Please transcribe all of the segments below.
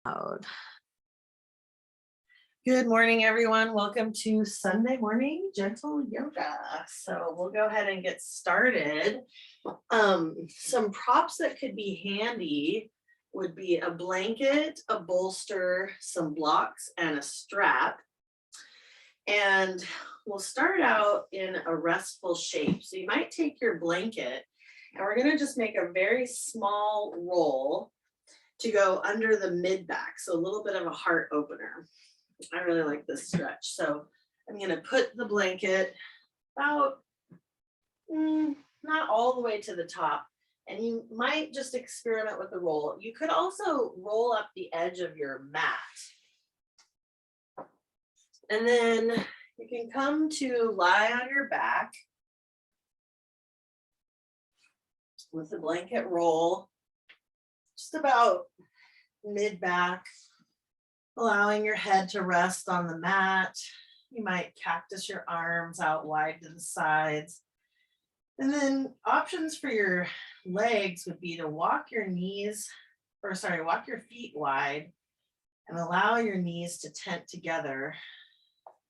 Loud. Good morning, everyone. Welcome to Sunday morning gentle yoga. So we'll go ahead and get started. Some props that could be handy would be a blanket, a bolster, some blocks, and a strap. And we'll start out in a restful shape. So you might take your blanket and we're going to just make a very small roll to go under the mid back. So a little bit of a heart opener. I really like this stretch. So I'm going to put the blanket about not all the way to the top. And you might just experiment with the roll. You could also roll up the edge of your mat. And then you can come to lie on your back with the blanket roll, just about mid back, allowing your head to rest on the mat. You might cactus your arms out wide to the sides. And then options for your legs would be to walk your feet wide and allow your knees to tent together.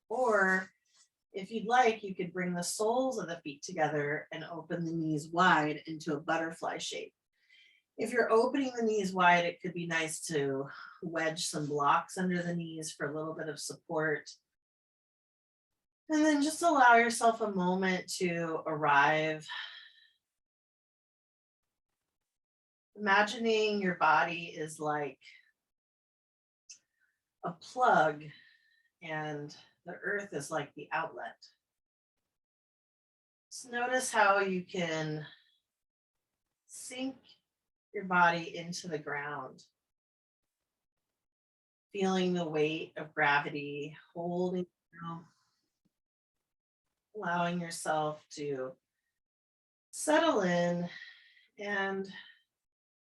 Or if you'd like, you could bring the soles of the feet together and open the knees wide into a butterfly shape. If you're opening the knees wide, it could be nice to wedge some blocks under the knees for a little bit of support. And then just allow yourself a moment to arrive. Imagining your body is like a plug and the earth is like the outlet. Just notice how you can sink your body into the ground, feeling the weight of gravity, holding you, allowing yourself to settle in and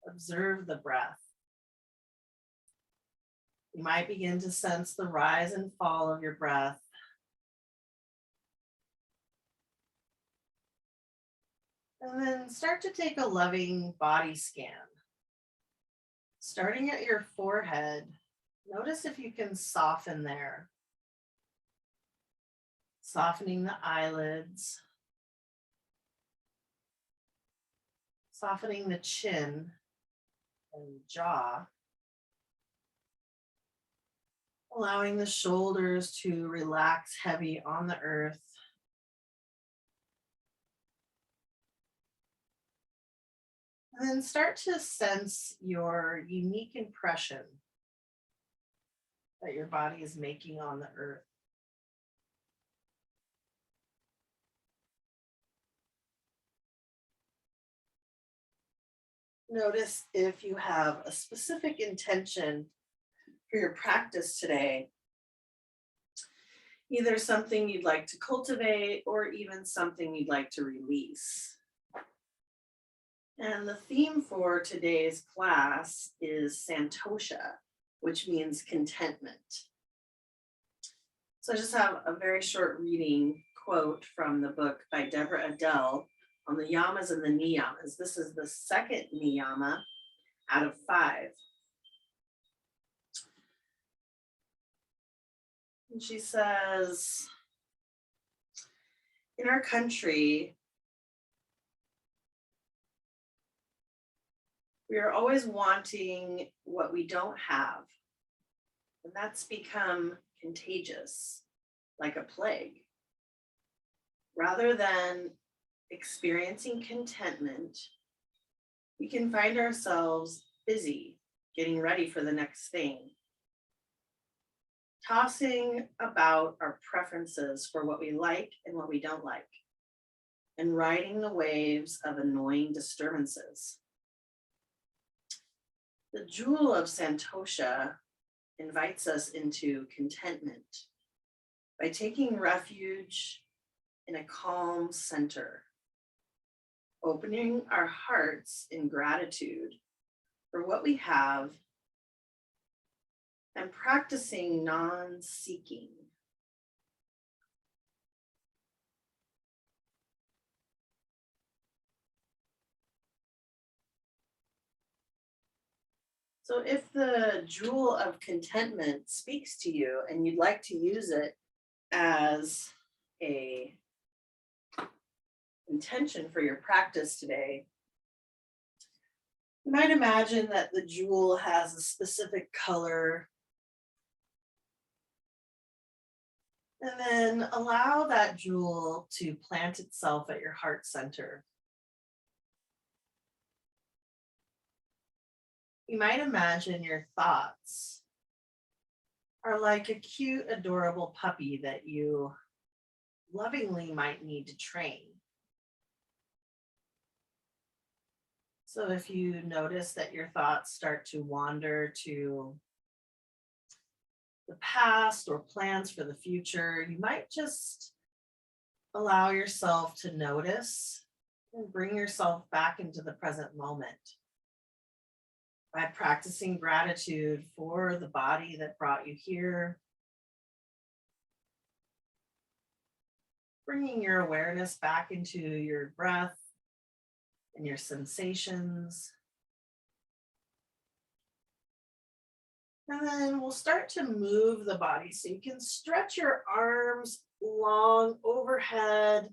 observe the breath. You might begin to sense the rise and fall of your breath. And then start to take a loving body scan. Starting at your forehead, notice if you can soften there. Softening the eyelids. Softening the chin and jaw. Allowing the shoulders to relax heavy on the earth. And then start to sense your unique impression that your body is making on the earth. Notice if you have a specific intention for your practice today, either something you'd like to cultivate or even something you'd like to release. And the theme for today's class is Santosha, which means contentment. So I just have a very short reading quote from the book by Deborah Adele on the yamas and the niyamas. This is the second niyama out of 5. And she says, in our country, we are always wanting what we don't have. And that's become contagious, like a plague. Rather than experiencing contentment, we can find ourselves busy getting ready for the next thing. Tossing about our preferences for what we like and what we don't like, and riding the waves of annoying disturbances. The jewel of Santosha invites us into contentment by taking refuge in a calm center, opening our hearts in gratitude for what we have, and practicing non-seeking. So if the jewel of contentment speaks to you and you'd like to use it as a intention for your practice today, you might imagine that the jewel has a specific color, and then allow that jewel to plant itself at your heart center. You might imagine your thoughts are like a cute, adorable puppy that you lovingly might need to train. So if you notice that your thoughts start to wander to the past or plans for the future, you might just allow yourself to notice and bring yourself back into the present moment by practicing gratitude for the body that brought you here, bringing your awareness back into your breath and your sensations. And then we'll start to move the body. So you can stretch your arms long overhead.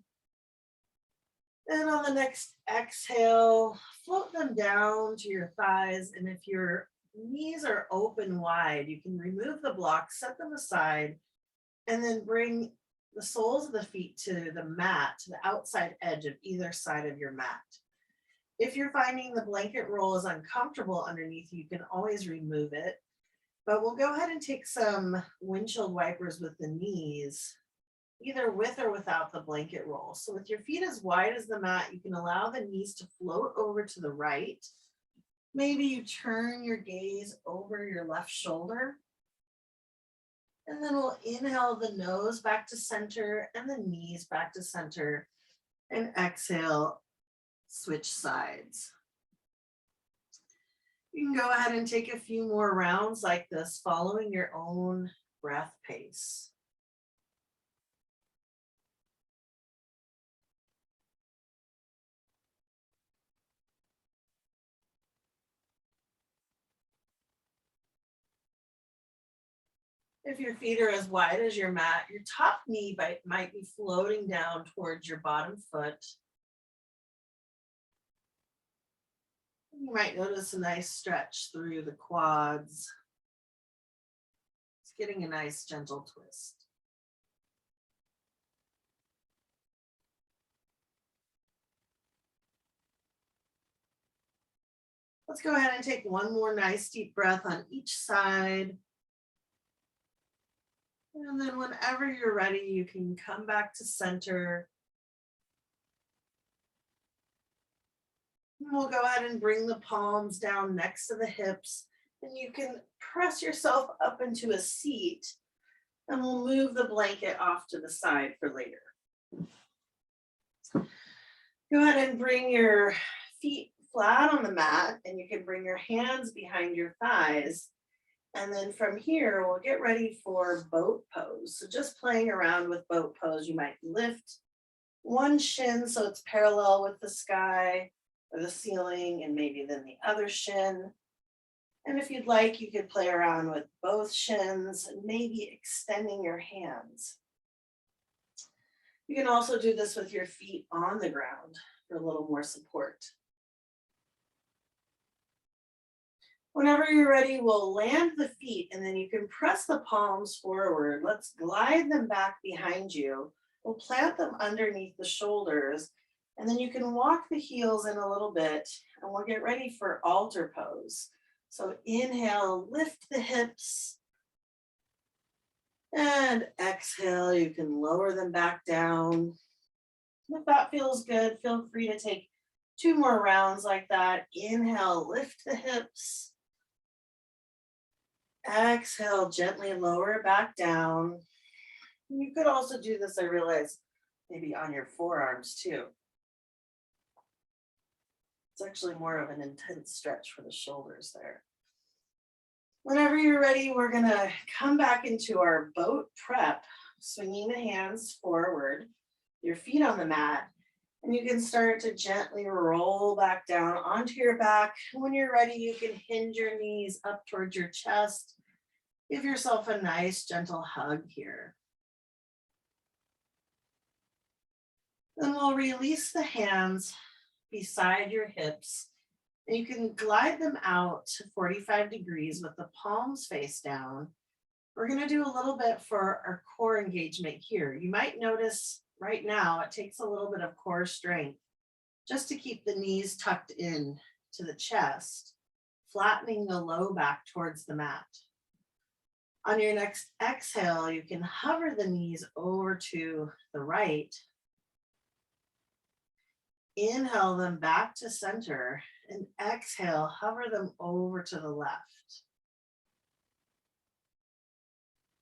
And on the next exhale, float them down to your thighs. And if your knees are open wide, you can remove the blocks, set them aside, and then bring the soles of the feet to the mat, to the outside edge of either side of your mat. If you're finding the blanket roll is uncomfortable underneath, you can always remove it. But we'll go ahead and take some windshield wipers with the knees, either with or without the blanket roll. So with your feet as wide as the mat, you can allow the knees to float over to the right. Maybe you turn your gaze over your left shoulder. And then we'll inhale the nose back to center and the knees back to center. And exhale, switch sides. You can go ahead and take a few more rounds like this, following your own breath pace. If your feet are as wide as your mat, your top knee might be floating down towards your bottom foot. You might notice a nice stretch through the quads. It's getting a nice gentle twist. Let's go ahead and take one more nice deep breath on each side. And then whenever you're ready, you can come back to center. And we'll go ahead and bring the palms down next to the hips. And you can press yourself up into a seat. And we'll move the blanket off to the side for later. Go ahead and bring your feet flat on the mat, and you can bring your hands behind your thighs. And then from here, we'll get ready for boat pose. So just playing around with boat pose, you might lift one shin so it's parallel with the sky or the ceiling, and maybe then the other shin. And if you'd like, you could play around with both shins and maybe extending your hands. You can also do this with your feet on the ground for a little more support. Whenever you're ready, we'll land the feet, and then you can press the palms forward. Let's glide them back behind you. We'll plant them underneath the shoulders, and then you can walk the heels in a little bit, and we'll get ready for altar pose. So inhale, lift the hips, and exhale, you can lower them back down. If that feels good, feel free to take 2 more rounds like that. Inhale, lift the hips. Exhale, gently lower back down. You could also do this, I realize, maybe on your forearms too. It's actually more of an intense stretch for the shoulders there. Whenever you're ready, we're gonna come back into our boat prep, swinging the hands forward, your feet on the mat, And you can start to gently roll back down onto your back. When you're ready, you can hinge your knees up towards your chest. Give yourself a nice gentle hug here. Then we'll release the hands beside your hips. And you can glide them out to 45 degrees with the palms face down. We're going to do a little bit for our core engagement here. You might notice right now it takes a little bit of core strength just to keep the knees tucked in to the chest, flattening the low back towards the mat. On your next exhale, you can hover the knees over to the right. Inhale them back to center and exhale, hover them over to the left.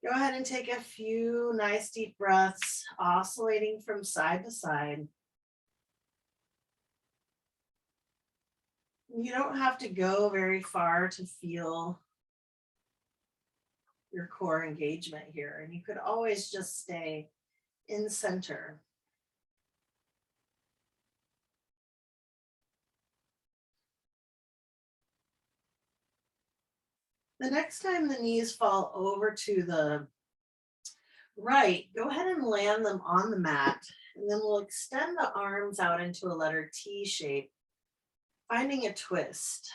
Go ahead and take a few nice deep breaths, oscillating from side to side. You don't have to go very far to feel your core engagement here, and you could always just stay in center. The next time the knees fall over to the right, go ahead and land them on the mat, and then we'll extend the arms out into a letter T shape, finding a twist.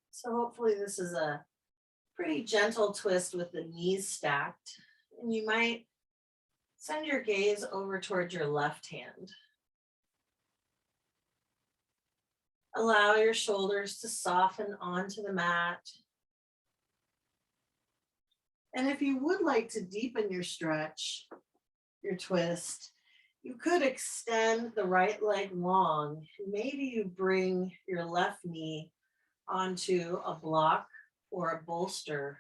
So hopefully this is a pretty gentle twist with the knees stacked, and you might send your gaze over towards your left hand. Allow your shoulders to soften onto the mat. And if you would like to deepen your stretch, your twist, you could extend the right leg long. Maybe you bring your left knee onto a block or a bolster.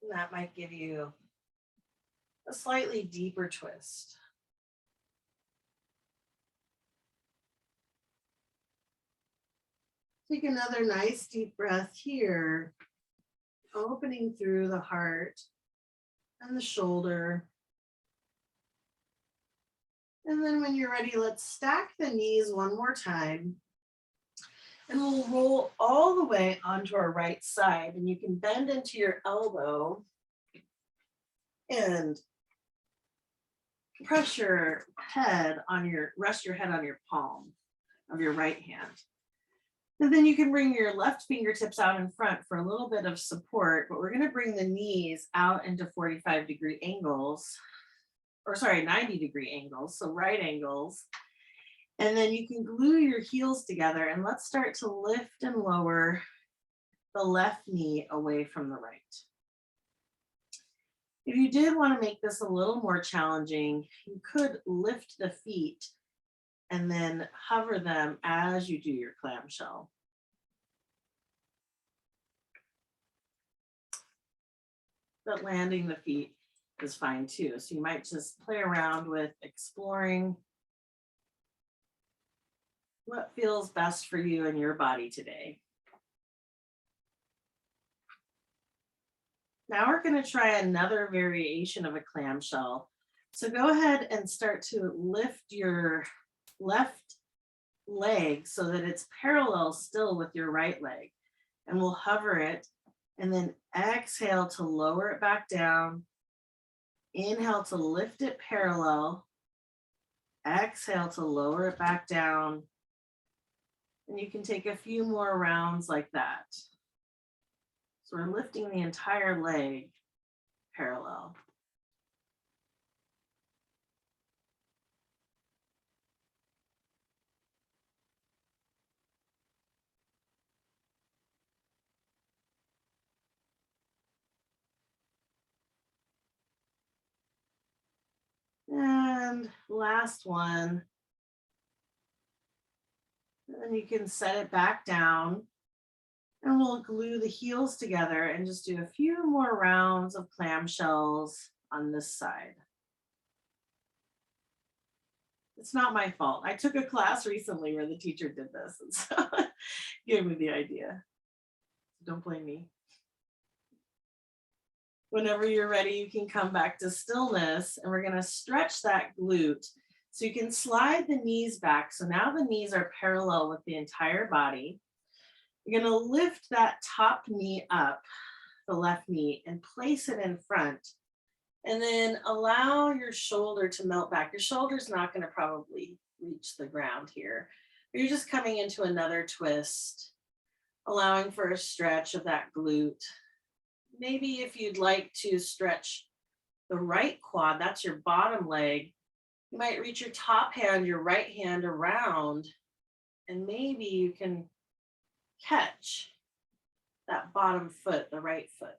And that might give you a slightly deeper twist. Take another nice deep breath here, opening through the heart and the shoulder. And then when you're ready, let's stack the knees one more time. And we'll roll all the way onto our right side. And you can bend into your elbow and rest your head on your palm of your right hand. And then you can bring your left fingertips out in front for a little bit of support, but we're going to bring the knees out into 45-degree angles, 90-degree angles, so right angles. And then you can glue your heels together, and let's start to lift and lower the left knee away from the right. If you did want to make this a little more challenging, you could lift the feet and then hover them as you do your clam shell. But landing the feet is fine too. So you might just play around with exploring what feels best for you and your body today. Now we're going to try another variation of a clamshell. So go ahead and start to lift your left leg so that it's parallel still with your right leg. And we'll hover it and then exhale to lower it back down. Inhale to lift it parallel. Exhale to lower it back down. And you can take a few more rounds like that. So we're lifting the entire leg parallel. And last one. And then you can set it back down. And we'll glue the heels together and just do a few more rounds of clamshells on this side. It's not my fault. I took a class recently where the teacher did this, and so gave me the idea. Don't blame me. Whenever you're ready, you can come back to stillness, and we're going to stretch that glute. So you can slide the knees back. So now the knees are parallel with the entire body. You're going to lift that top knee up, the left knee, and place it in front. And then allow your shoulder to melt back. Your shoulder's not going to probably reach the ground here. You're just coming into another twist, allowing for a stretch of that glute. Maybe if you'd like to stretch the right quad, that's your bottom leg, you might reach your top hand, your right hand around, and maybe you can catch that bottom foot, the right foot.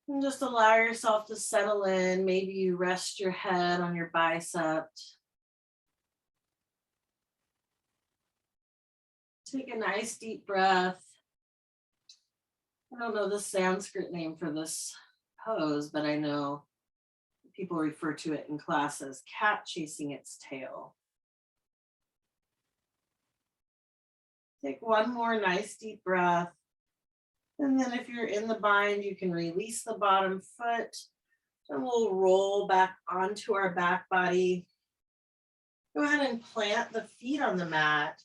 And just allow yourself to settle in. Maybe you rest your head on your bicep. Take a nice deep breath. I don't know the Sanskrit name for this pose, but I know people refer to it in class as cat chasing its tail. Take one more nice deep breath. And then if you're in the bind, you can release the bottom foot and we'll roll back onto our back body. Go ahead and plant the feet on the mat.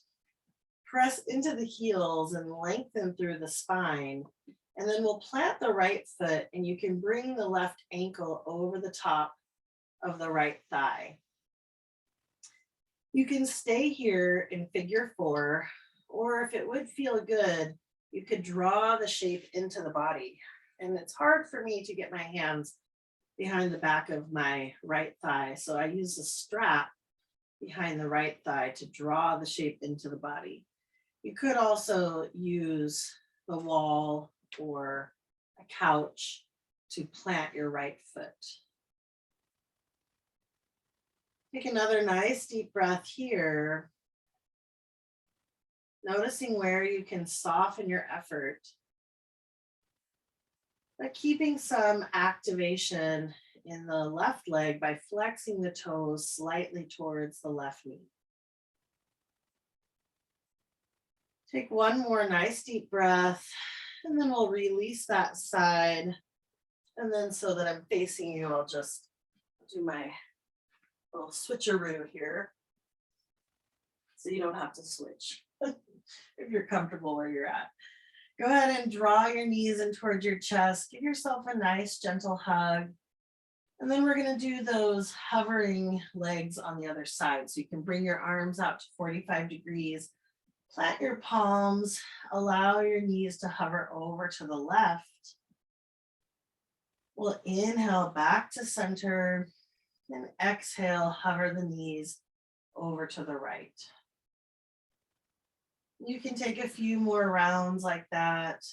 Press into the heels and lengthen through the spine. And then we'll plant the right foot and you can bring the left ankle over the top of the right thigh. You can stay here in figure 4, or if it would feel good, you could draw the shape into the body. And it's hard for me to get my hands behind the back of my right thigh. So I use a strap behind the right thigh to draw the shape into the body. You could also use the wall or a couch to plant your right foot. Take another nice deep breath here. Noticing where you can soften your effort, but keeping some activation in the left leg by flexing the toes slightly towards the left knee. Take one more nice deep breath, and then we'll release that side. And then so that I'm facing you, I'll just do my little switcheroo here, so you don't have to switch. If you're comfortable where you're at. Go ahead and draw your knees in towards your chest. Give yourself a nice gentle hug. And then we're going to do those hovering legs on the other side. So you can bring your arms out to 45 degrees. Plant your palms. Allow your knees to hover over to the left. We'll inhale back to center. And exhale, hover the knees over to the right. You can take a few more rounds like that.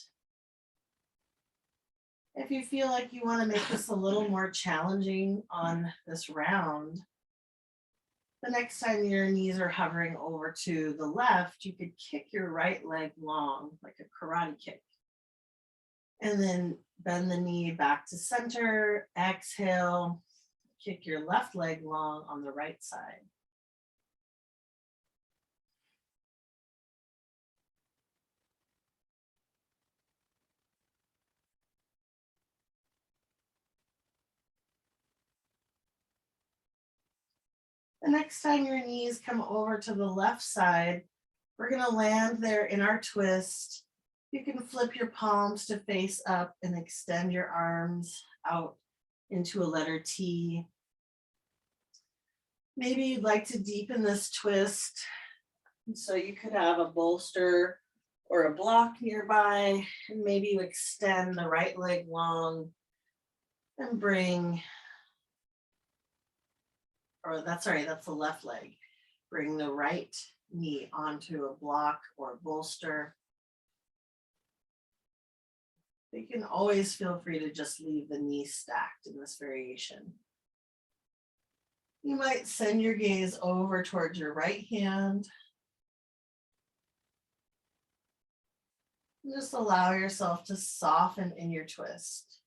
If you feel like you want to make this a little more challenging on this round, the next time your knees are hovering over to the left, you could kick your right leg long, like a karate kick. And then bend the knee back to center, exhale, kick your left leg long on the right side. The next time your knees come over to the left side, we're going to land there in our twist. You can flip your palms to face up and extend your arms out into a letter T. Maybe you'd like to deepen this twist. So you could have a bolster or a block nearby, and maybe you extend the right leg long and bring, that's the left leg. Bring the right knee onto a block or bolster. You can always feel free to just leave the knee stacked in this variation. You might send your gaze over towards your right hand. Just allow yourself to soften in your twist.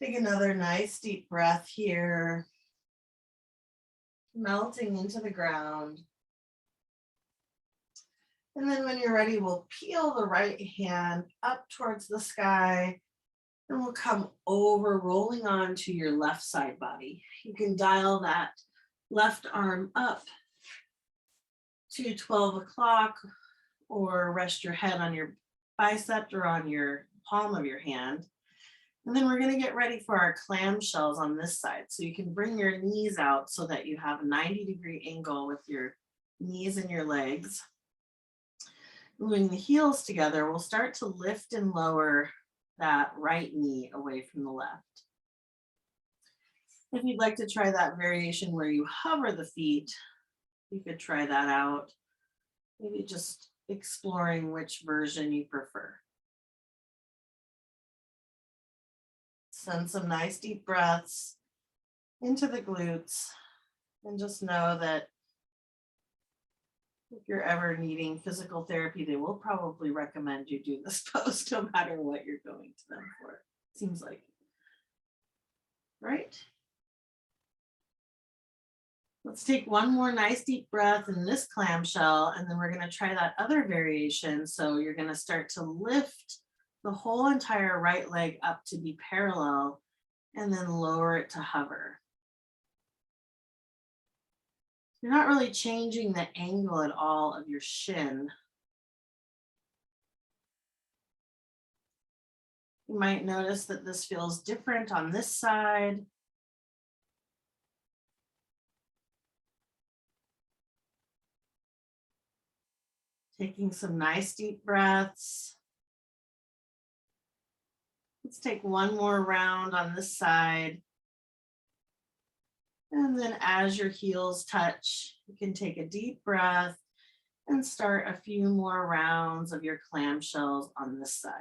Take another nice deep breath here, melting into the ground. And then when you're ready, we'll peel the right hand up towards the sky and we'll come over, rolling onto your left side body. You can dial that left arm up to 12 o'clock or rest your head on your bicep or on your palm of your hand. And then we're going to get ready for our clam shells on this side. So you can bring your knees out so that you have a 90-degree angle with your knees and your legs. Moving the heels together, we'll start to lift and lower that right knee away from the left. If you'd like to try that variation where you hover the feet, you could try that out. Maybe just exploring which version you prefer. Send some nice deep breaths into the glutes and just know that if you're ever needing physical therapy, they will probably recommend you do this pose no matter what you're going to them for. Seems like, right? Let's take one more nice deep breath in this clamshell, and then we're going to try that other variation. So you're going to start to lift the whole entire right leg up to be parallel and then lower it to hover. You're not really changing the angle at all of your shin. You might notice that this feels different on this side. Taking some nice deep breaths. Let's take one more round on this side. And then as your heels touch, you can take a deep breath and start a few more rounds of your clamshells on this side.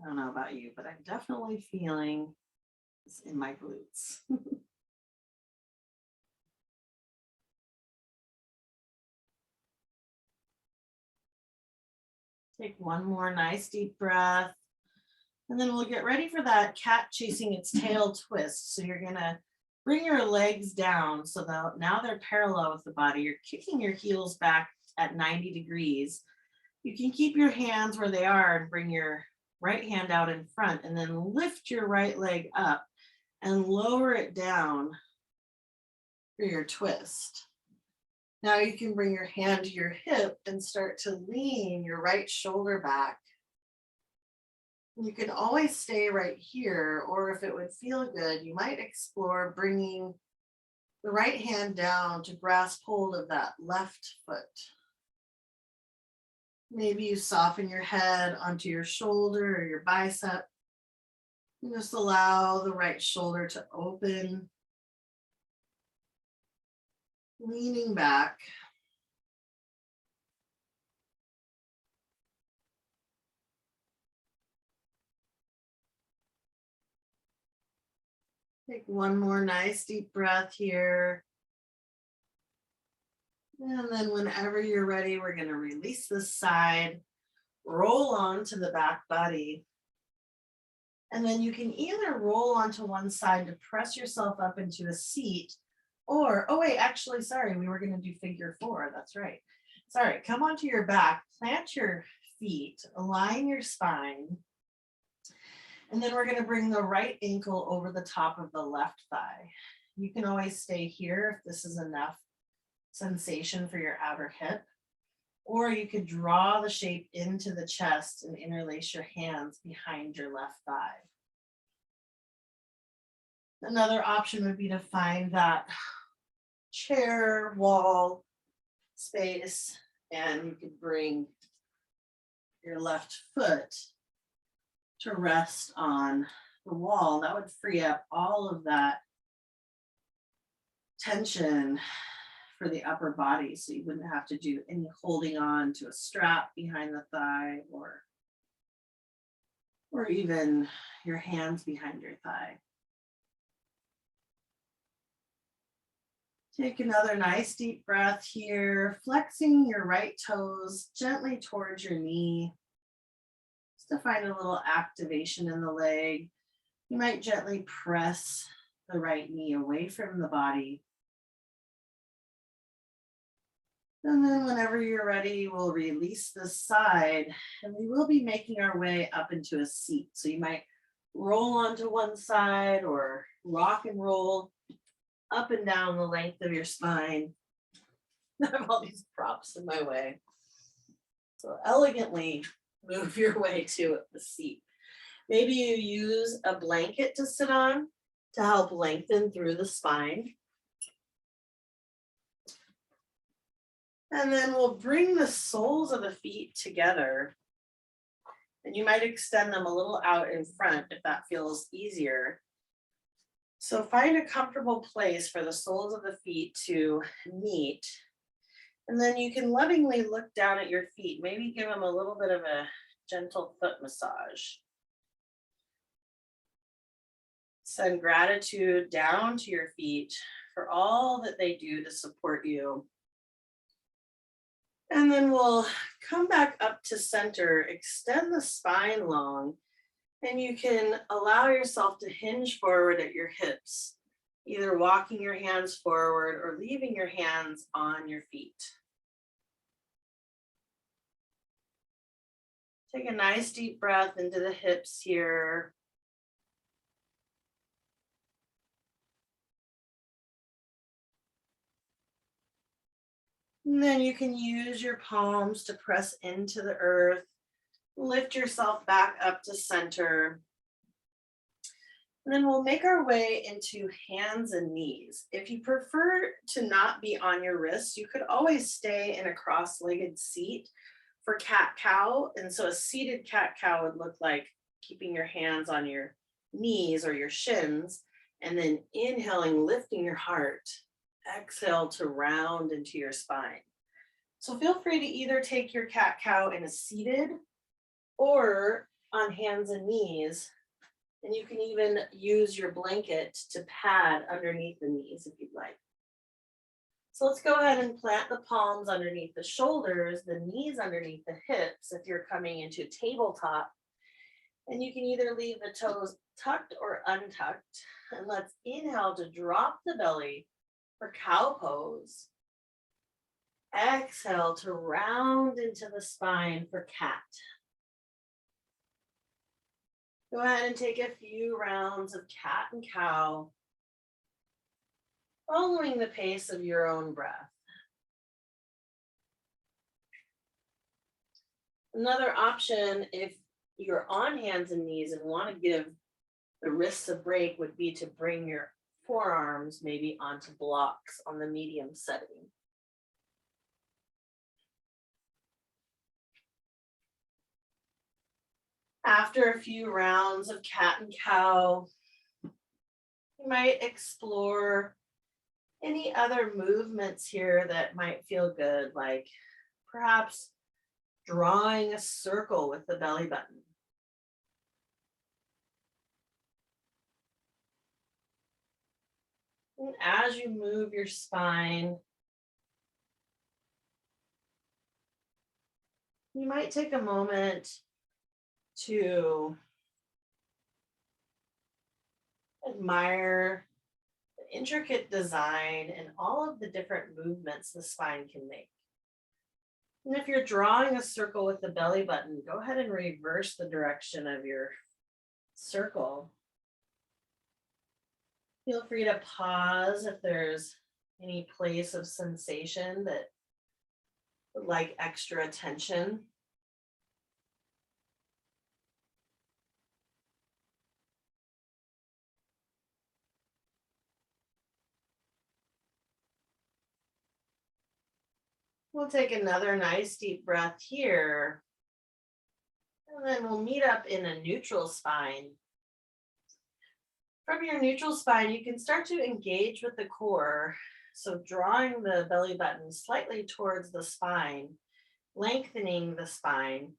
I don't know about you, but I'm definitely feeling this in my glutes. Take one more nice deep breath. And then we'll get ready for that cat chasing its tail twist. So you're going to bring your legs down so that now they're parallel with the body. You're kicking your heels back at 90 degrees. You can keep your hands where they are and bring your right hand out in front and then lift your right leg up and lower it down for your twist. Now you can bring your hand to your hip and start to lean your right shoulder back. You can always stay right here, or if it would feel good, you might explore bringing the right hand down to grasp hold of that left foot. Maybe you soften your head onto your shoulder or your bicep. And just allow the right shoulder to open, leaning back. Take one more nice deep breath here. And then whenever you're ready, we're going to release this side, roll onto the back body. And then you can either roll onto one side to press yourself up into a seat, or, oh wait, actually, sorry, we were going to do figure 4. That's right. Sorry, come onto your back, plant your feet, align your spine. And then we're going to bring the right ankle over the top of the left thigh. You can always stay here if this is enough sensation for your outer hip, or you could draw the shape into the chest and interlace your hands behind your left thigh. Another option would be to find that chair, wall, space, and you could bring your left foot to rest on the wall. That would free up all of that tension for the upper body, so you wouldn't have to do any holding on to a strap behind the thigh or even your hands behind your thigh. Take another nice deep breath here, flexing your right toes gently towards your knee. To find a little activation in the leg. You might gently press the right knee away from the body. And then whenever you're ready, we'll release the side and we will be making our way up into a seat. So you might roll onto one side or rock and roll up and down the length of your spine. I have all these props in my way. So elegantly move your way to the seat. Maybe you use a blanket to sit on to help lengthen through the spine. And then we'll bring the soles of the feet together. And you might extend them a little out in front if that feels easier. So find a comfortable place for the soles of the feet to meet. And then you can lovingly look down at your feet. Maybe give them a little bit of a gentle foot massage. Send gratitude down to your feet for all that they do to support you. And then we'll come back up to center, extend the spine long, and you can allow yourself to hinge forward at your hips, either walking your hands forward or leaving your hands on your feet. Take a nice deep breath into the hips here. And then you can use your palms to press into the earth. Lift yourself back up to center. And then we'll make our way into hands and knees. If you prefer to not be on your wrists, you could always stay in a cross-legged seat for cat-cow. And so a seated cat-cow would look like keeping your hands on your knees or your shins, and then inhaling, lifting your heart. Exhale to round into your spine. So feel free to either take your cat-cow in a seated or on hands and knees. And you can even use your blanket to pad underneath the knees if you'd like. So let's go ahead and plant the palms underneath the shoulders, the knees underneath the hips if you're coming into tabletop. And you can either leave the toes tucked or untucked. And let's inhale to drop the belly for cow pose. Exhale to round into the spine for cat. Go ahead and take a few rounds of cat and cow, following the pace of your own breath. Another option, if you're on hands and knees and want to give the wrists a break, would be to bring your forearms maybe onto blocks on the medium setting. After a few rounds of cat and cow, you might explore any other movements here that might feel good, like perhaps drawing a circle with the belly button. And as you move your spine, you might take a moment to admire the intricate design and all of the different movements the spine can make. And if you're drawing a circle with the belly button, go ahead and reverse the direction of your circle. Feel free to pause if there's any place of sensation that would like extra attention. We'll take another nice deep breath here. And then we'll meet up in a neutral spine. From your neutral spine, you can start to engage with the core. So drawing the belly button slightly towards the spine, lengthening the spine,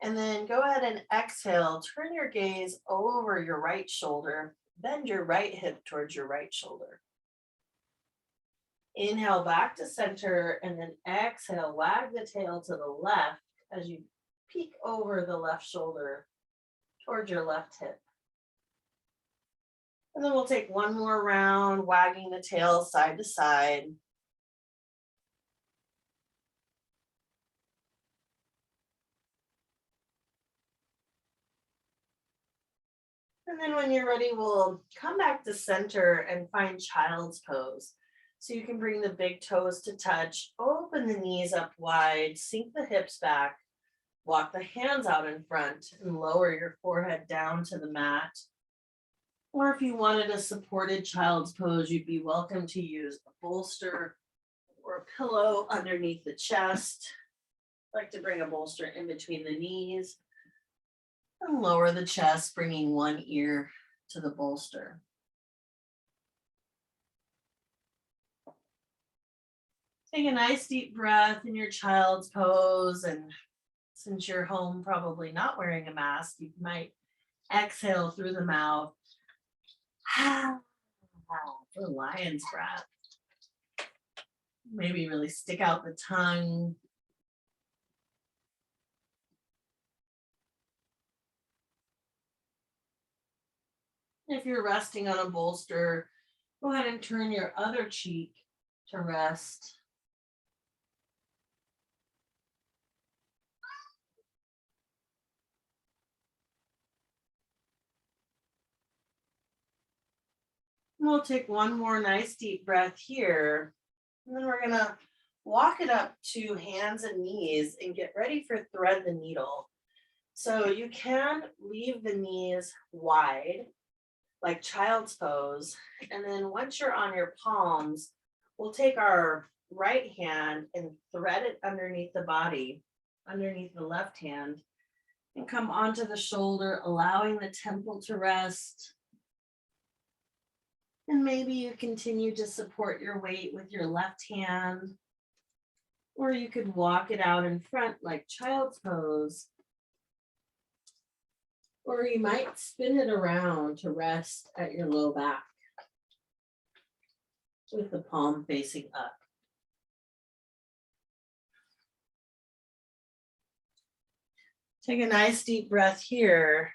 and then go ahead and exhale, turn your gaze over your right shoulder, bend your right hip towards your right shoulder. Inhale back to center, and then exhale, wag the tail to the left as you peek over the left shoulder towards your left hip. And then we'll take one more round, wagging the tail side to side. And then when you're ready, we'll come back to center and find child's pose. So you can bring the big toes to touch, open the knees up wide, sink the hips back, walk the hands out in front, and lower your forehead down to the mat. Or if you wanted a supported child's pose, you'd be welcome to use a bolster or a pillow underneath the chest. I like to bring a bolster in between the knees and lower the chest, bringing one ear to the bolster. Take a nice deep breath in your child's pose, and since you're home probably not wearing a mask, you might exhale through the mouth. The lion's breath. Maybe really stick out the tongue. If you're resting on a bolster, go ahead and turn your other cheek to rest. And we'll take one more nice deep breath here. And then we're going to walk it up to hands and knees and get ready for thread the needle. So you can leave the knees wide, like child's pose. And then once you're on your palms, we'll take our right hand and thread it underneath the body, underneath the left hand, and come onto the shoulder, allowing the temple to rest. And maybe you continue to support your weight with your left hand, or you could walk it out in front like child's pose. Or you might spin it around to rest at your low back with the palm facing up. Take a nice deep breath here.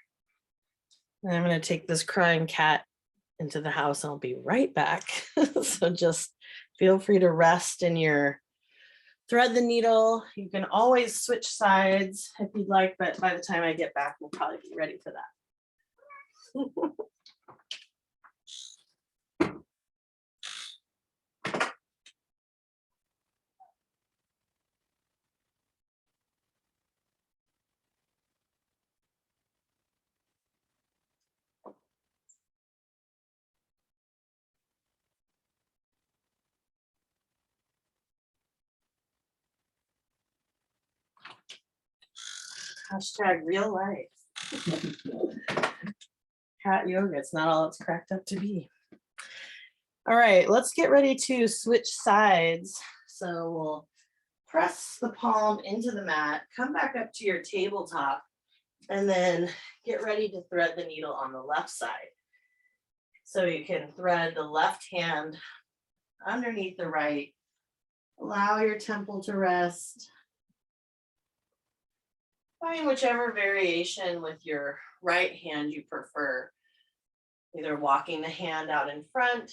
And I'm going to take this crying cat into the house and I'll be right back. So just feel free to rest in your thread the needle. You can always switch sides if you'd like, but by the time I get back, we'll probably be ready for that. Hashtag real life. Cat yoga, it's not all it's cracked up to be. All right, let's get ready to switch sides. So we'll press the palm into the mat, come back up to your tabletop, and then get ready to thread the needle on the left side. So you can thread the left hand underneath the right, allow your temple to rest. Find whichever variation with your right hand you prefer, either walking the hand out in front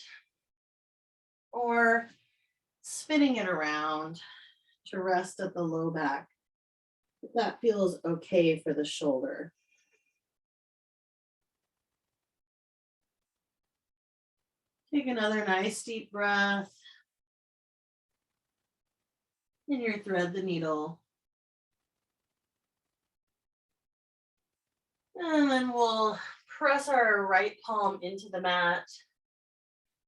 or spinning it around to rest at the low back. If that feels okay for the shoulder. Take another nice deep breath. And you thread the needle. And then we'll press our right palm into the mat,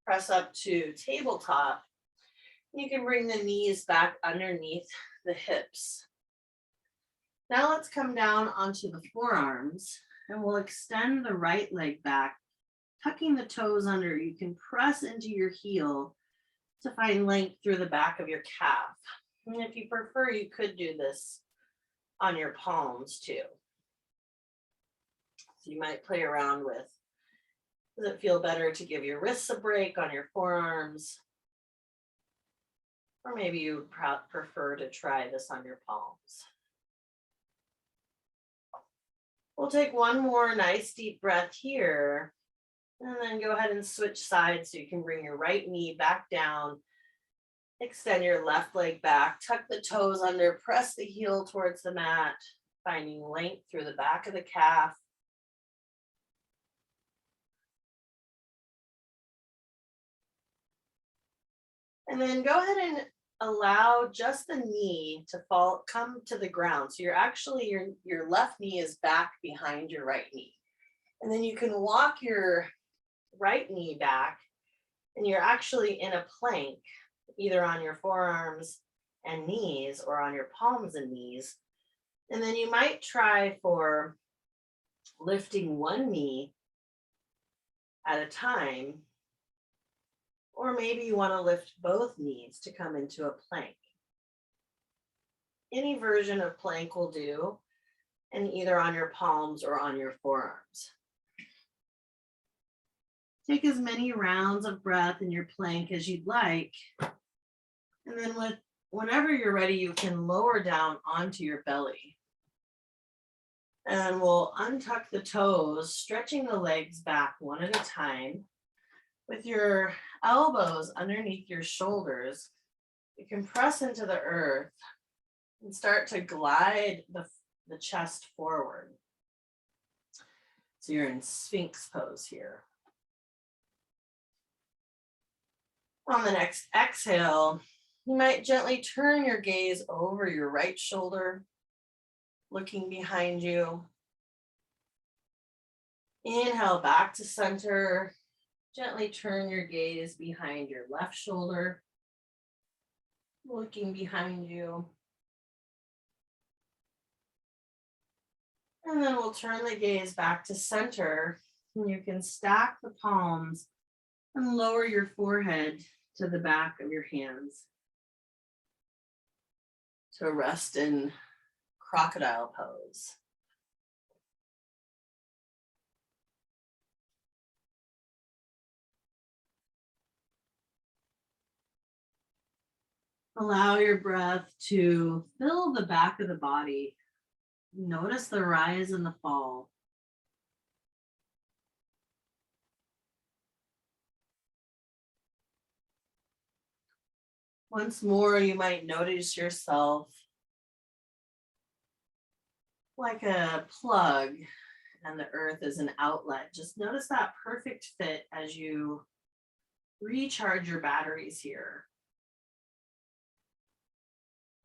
press up to tabletop. You can bring the knees back underneath the hips. Now let's come down onto the forearms and we'll extend the right leg back, tucking the toes under. You can press into your heel to find length through the back of your calf. And if you prefer, you could do this on your palms too. So you might play around with, does it feel better to give your wrists a break on your forearms? Or maybe you would prefer to try this on your palms. We'll take one more nice deep breath here, and then go ahead and switch sides so you can bring your right knee back down, extend your left leg back, tuck the toes under, press the heel towards the mat, finding length through the back of the calf. And then go ahead and allow just the knee to come to the ground. So you're actually, your left knee is back behind your right knee. And then you can walk your right knee back and you're actually in a plank, either on your forearms and knees or on your palms and knees. And then you might try for lifting one knee at a time, or maybe you want to lift both knees to come into a plank. Any version of plank will do, and either on your palms or on your forearms. Take as many rounds of breath in your plank as you'd like. And then whenever you're ready, you can lower down onto your belly. And we'll untuck the toes, stretching the legs back one at a time. With your elbows underneath your shoulders, you can press into the earth and start to glide the chest forward. So you're in Sphinx pose here. On the next exhale, you might gently turn your gaze over your right shoulder, looking behind you. Inhale back to center. Gently turn your gaze behind your left shoulder, looking behind you. And then we'll turn the gaze back to center. And you can stack the palms and lower your forehead to the back of your hands to rest in crocodile pose. Allow your breath to fill the back of the body. Notice the rise and the fall. Once more, you might notice yourself like a plug and the earth is an outlet. Just notice that perfect fit as you recharge your batteries here.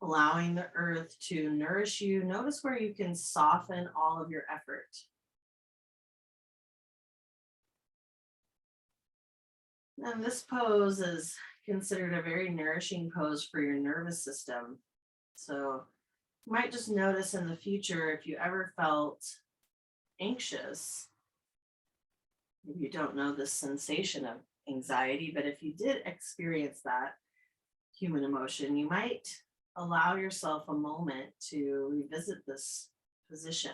Allowing the earth to nourish you. Notice where you can soften all of your effort. And this pose is considered a very nourishing pose for your nervous system. So you might just notice in the future if you ever felt anxious, maybe you don't know this sensation of anxiety, but if you did experience that human emotion, you might allow yourself a moment to revisit this position.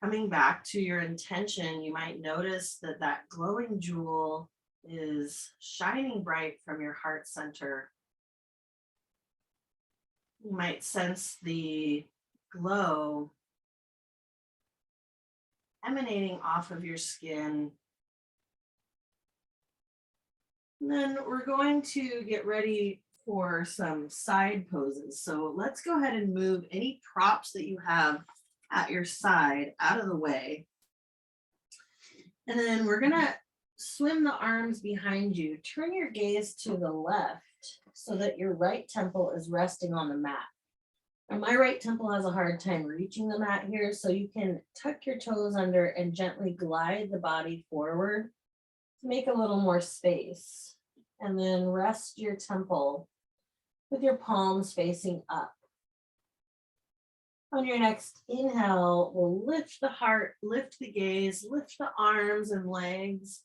Coming back to your intention, you might notice that that glowing jewel is shining bright from your heart center. You might sense the glow emanating off of your skin. And then we're going to get ready for some side poses. So let's go ahead and move any props that you have at your side out of the way. And then we're gonna swim the arms behind you. Turn your gaze to the left so that your right temple is resting on the mat. And my right temple has a hard time reaching the mat here, so you can tuck your toes under and gently glide the body forward to make a little more space. And then rest your temple with your palms facing up. On your next inhale, we'll lift the heart, lift the gaze, lift the arms and legs,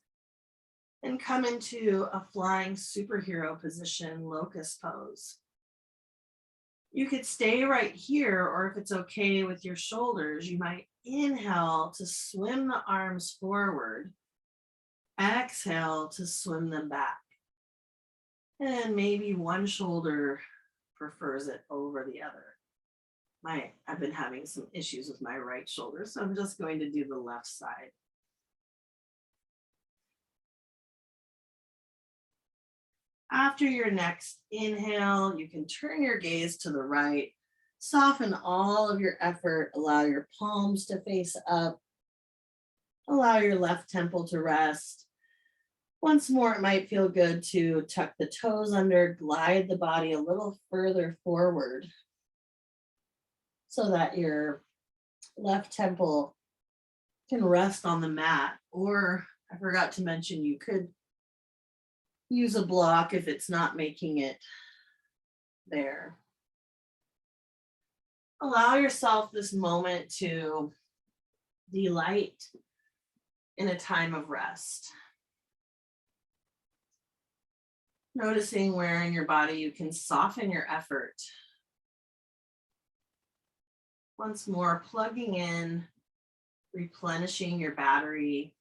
and come into a flying superhero position, locust pose. You could stay right here, or if it's okay with your shoulders, you might inhale to swim the arms forward, exhale to swim them back. And maybe one shoulder prefers it over the other. I've been having some issues with my right shoulder, so I'm just going to do the left side. After your next inhale, you can turn your gaze to the right, soften all of your effort, allow your palms to face up, allow your left temple to rest. Once more, it might feel good to tuck the toes under, glide the body a little further forward so that your left temple can rest on the mat. Or I forgot to mention, you could use a block if it's not making it there. Allow yourself this moment to delight in a time of rest. Noticing where in your body you can soften your effort. Once more, plugging in, replenishing your battery.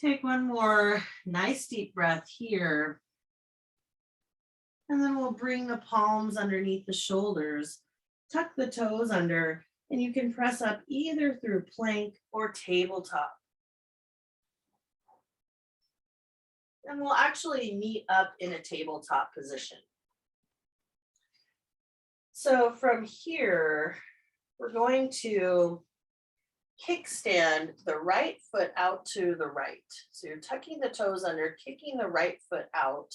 Take one more nice deep breath here. And then we'll bring the palms underneath the shoulders, tuck the toes under, and you can press up either through plank or tabletop. And we'll actually meet up in a tabletop position. So from here, we're going to kickstand the right foot out to the right. So you're tucking the toes under, kicking the right foot out.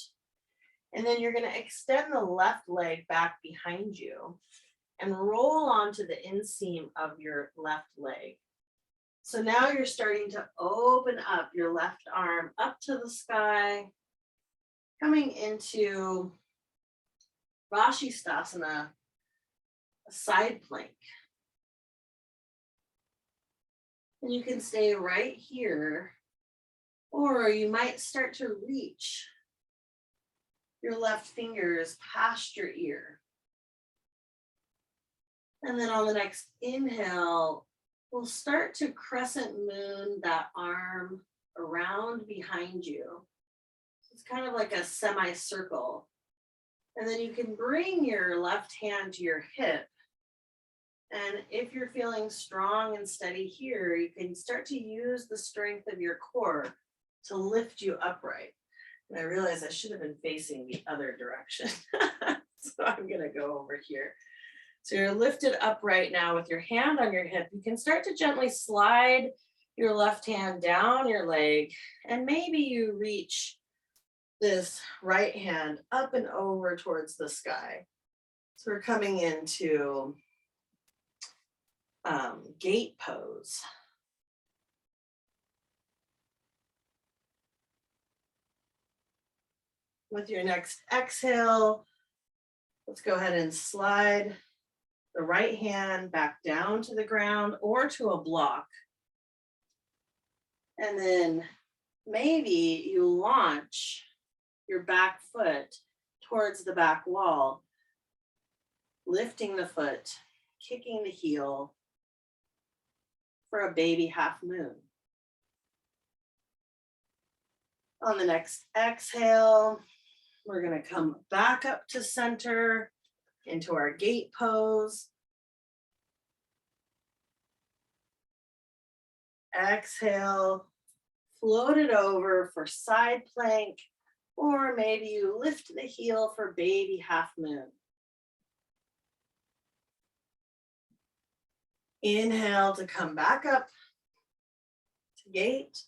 And then you're going to extend the left leg back behind you and roll onto the inseam of your left leg. So now you're starting to open up your left arm up to the sky, coming into Rashistasana, a side plank. And you can stay right here, or you might start to reach your left fingers past your ear. And then on the next inhale, we'll start to crescent moon that arm around behind you. It's kind of like a semicircle. And then you can bring your left hand to your hip. And if you're feeling strong and steady here, you can start to use the strength of your core to lift you upright. And I realize I should have been facing the other direction. So I'm going to go over here. So you're lifted upright now with your hand on your hip. You can start to gently slide your left hand down your leg, and maybe you reach this right hand up and over towards the sky. So we're coming into gate pose. With your next exhale, let's go ahead and slide the right hand back down to the ground or to a block. And then maybe you launch your back foot towards the back wall, lifting the foot, kicking the heel for a baby half moon. On the next exhale, we're going to come back up to center into our gate pose. Exhale, float it over for side plank, or maybe you lift the heel for baby half moon. Inhale to come back up to gate.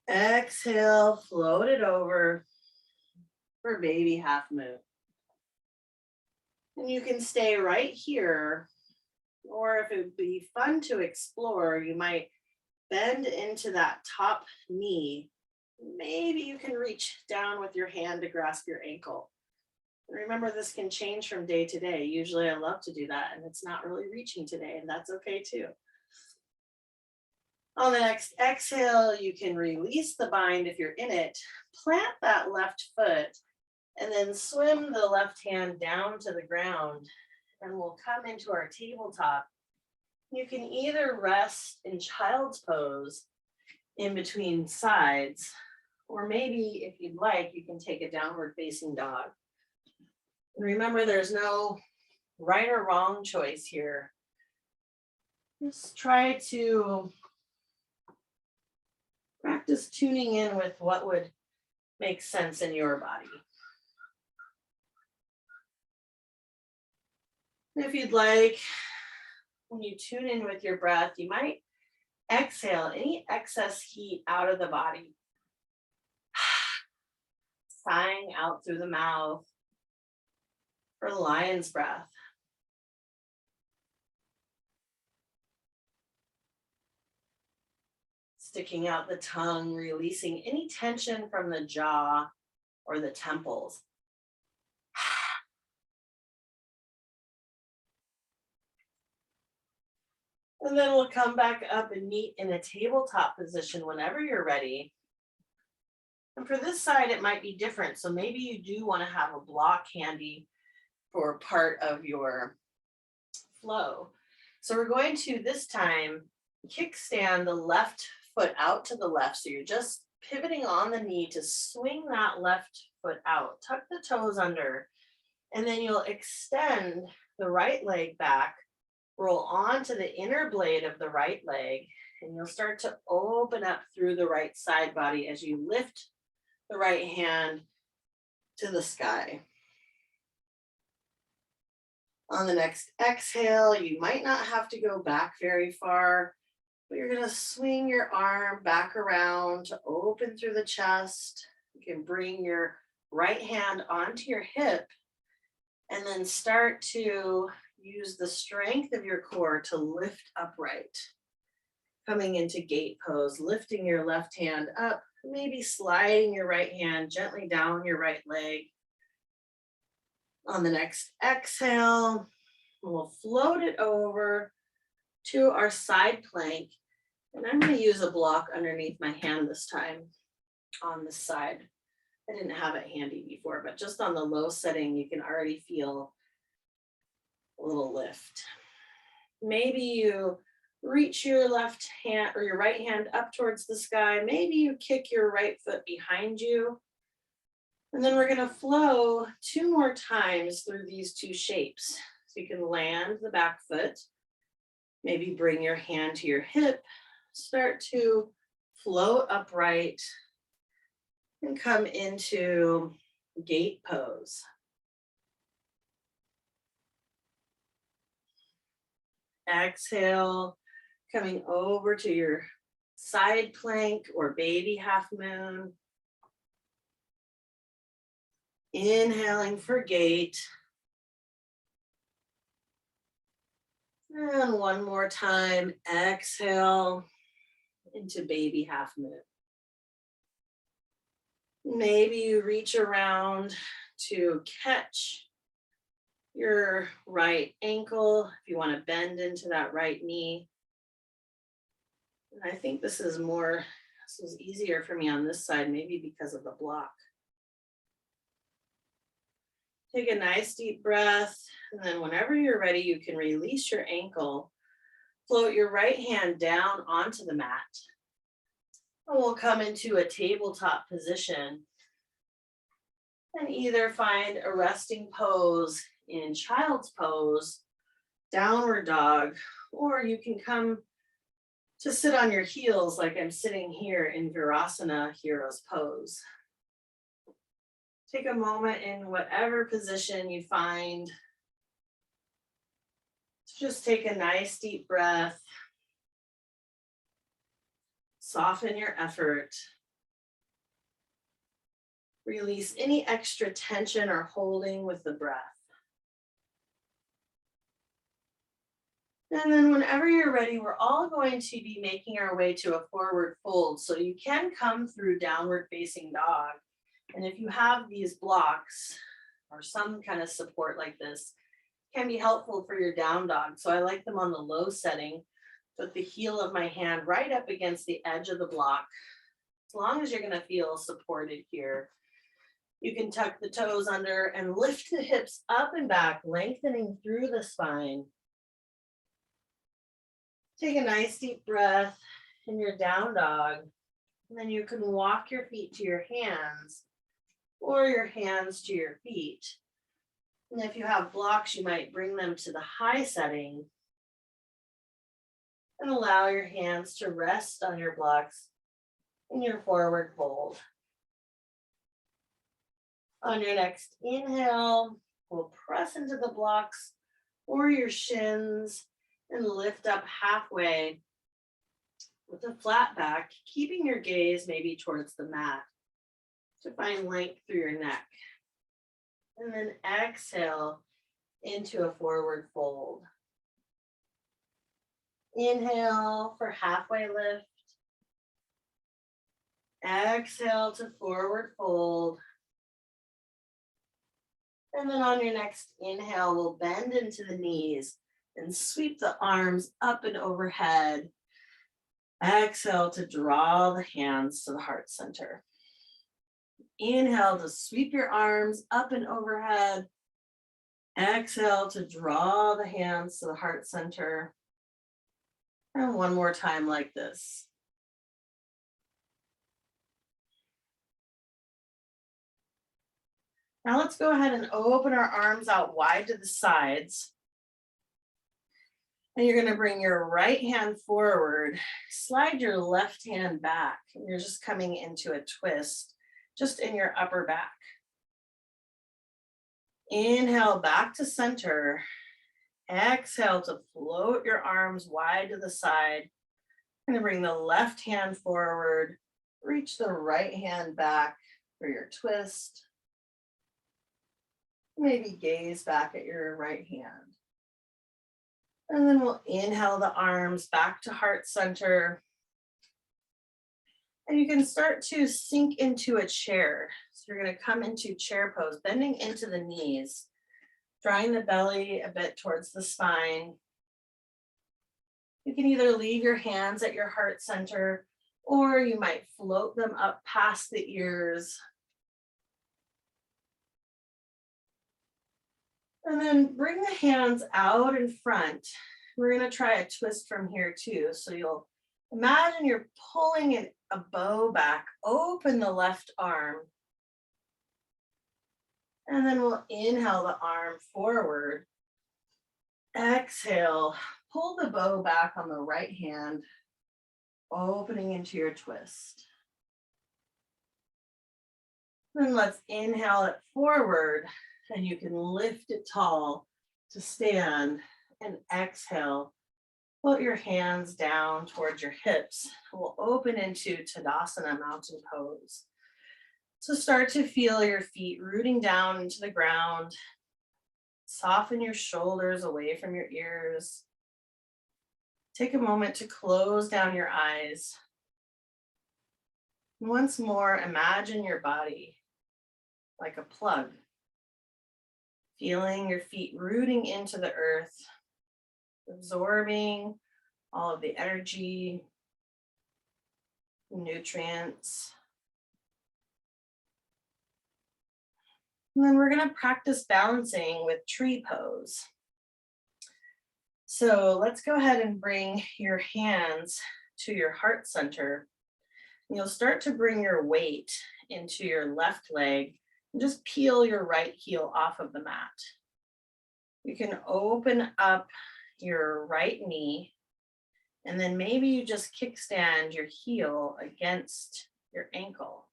Exhale, float it over for baby half moon. And you can stay right here, or if it would be fun to explore, you might bend into that top knee. Maybe you can reach down with your hand to grasp your ankle. And remember, this can change from day to day. Usually I love to do that, and it's not really reaching today, and that's okay too. On the next exhale, you can release the bind if you're in it, plant that left foot, and then swim the left hand down to the ground, and we'll come into our tabletop. You can either rest in child's pose in between sides, or maybe if you'd like, you can take a downward facing dog. And remember, there's no right or wrong choice here. Just try to practice tuning in with what would make sense in your body. If you'd like, when you tune in with your breath, you might exhale any excess heat out of the body, sighing out through the mouth for lion's breath. Sticking out the tongue, releasing any tension from the jaw or the temples. And then we'll come back up and meet in a tabletop position whenever you're ready. And for this side, it might be different. So maybe you do want to have a block handy for part of your flow. So we're going to, this time, kickstand the left foot out to the left. So you're just pivoting on the knee to swing that left foot out. Tuck the toes under, and then you'll extend the right leg back, roll onto the inner blade of the right leg, and you'll start to open up through the right side body as you lift the right hand to the sky. On the next exhale, you might not have to go back very far, but you're going to swing your arm back around to open through the chest. You can bring your right hand onto your hip and then start to use the strength of your core to lift upright. Coming into gate pose, lifting your left hand up, maybe sliding your right hand gently down your right leg. On the next exhale, we'll float it over to our side plank. And I'm going to use a block underneath my hand this time on this side. I didn't have it handy before, but just on the low setting, you can already feel a little lift. Maybe you reach your left hand or your right hand up towards the sky. Maybe you kick your right foot behind you. And then we're going to flow 2 more times through these 2 shapes. So you can land the back foot, maybe bring your hand to your hip, start to float upright and come into gate pose. Exhale, coming over to your side plank or baby half moon. Inhaling for gate. And one more time, exhale into baby half moon. Maybe you reach around to catch your right ankle if you want to bend into that right knee. And I think this is easier for me on this side, maybe because of the block. Take a nice deep breath, and then whenever you're ready, you can release your ankle, float your right hand down onto the mat, and we'll come into a tabletop position and either find a resting pose in child's pose, downward dog, or you can come to sit on your heels like I'm sitting here in Virasana, hero's pose. Take a moment in whatever position you find. Just take a nice deep breath. Soften your effort. Release any extra tension or holding with the breath. And then whenever you're ready, we're all going to be making our way to a forward fold. So you can come through downward facing dog. And if you have these blocks or some kind of support like this, can be helpful for your down dog. So I like them on the low setting, with the heel of my hand right up against the edge of the block. As long as you're going to feel supported here, you can tuck the toes under and lift the hips up and back, lengthening through the spine. Take a nice deep breath in your down dog, and then you can walk your feet to your hands or your hands to your feet. And if you have blocks, you might bring them to the high setting and allow your hands to rest on your blocks in your forward fold. On your next inhale, we'll press into the blocks or your shins And lift up halfway with a flat back, keeping your gaze maybe towards the mat to find length through your neck. And then exhale into a forward fold. Inhale for halfway lift. Exhale to forward fold. And then on your next inhale, we'll bend into the knees and sweep the arms up and overhead. Exhale to draw the hands to the heart center. Inhale to sweep your arms up and overhead. Exhale to draw the hands to the heart center. And one more time like this. Now let's go ahead and open our arms out wide to the sides. And you're going to bring your right hand forward, slide your left hand back. And you're just coming into a twist, just in your upper back. Inhale back to center. Exhale to float your arms wide to the side. You're going to bring the left hand forward, reach the right hand back for your twist. Maybe gaze back at your right hand. And then we'll inhale the arms back to heart center. And you can start to sink into a chair. So you're going to come into chair pose, bending into the knees, drawing the belly a bit towards the spine. You can either leave your hands at your heart center, or you might float them up past the ears. And then bring the hands out in front. We're going to try a twist from here too. So you'll imagine you're pulling a bow back, open the left arm. And then we'll inhale the arm forward. Exhale, pull the bow back on the right hand, opening into your twist. Then let's inhale it forward. And you can lift it tall to stand, and exhale. Put your hands down towards your hips. We'll open into Tadasana, mountain pose. So start to feel your feet rooting down into the ground. Soften your shoulders away from your ears. Take a moment to close down your eyes. Once more, imagine your body like a plug. Feeling your feet rooting into the earth, absorbing all of the energy, nutrients. And then we're going to practice balancing with tree pose. So let's go ahead and bring your hands to your heart center. And you'll start to bring your weight into your left leg. And just peel your right heel off of the mat. You can open up your right knee, and then maybe you just kickstand your heel against your ankle.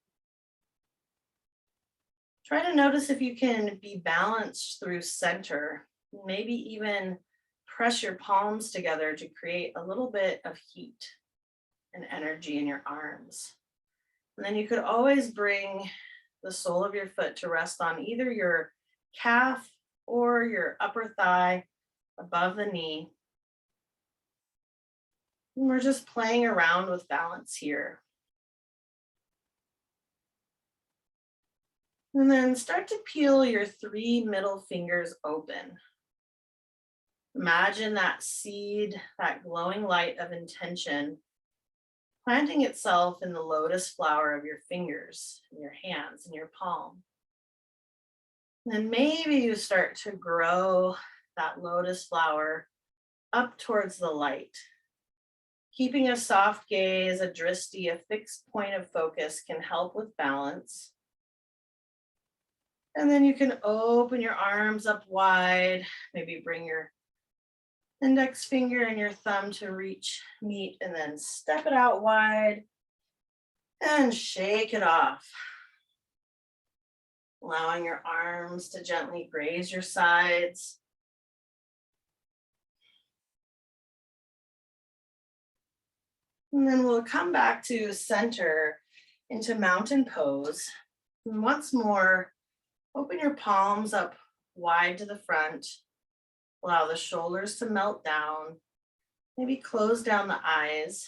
Try to notice if you can be balanced through center, maybe even press your palms together to create a little bit of heat and energy in your arms. And then you could always bring the sole of your foot to rest on either your calf or your upper thigh above the knee. And we're just playing around with balance here. And then start to peel your 3 middle fingers open. Imagine that seed, that glowing light of intention, planting itself in the lotus flower of your fingers, in your hands, in your palm. And maybe you start to grow that lotus flower up towards the light. Keeping a soft gaze, a drishti, a fixed point of focus can help with balance. And then you can open your arms up wide, maybe bring your index finger and your thumb to meet, and then step it out wide and shake it off. Allowing your arms to gently graze your sides. And then we'll come back to center into mountain pose. And once more, open your palms up wide to the front. Allow the shoulders to melt down. Maybe close down the eyes.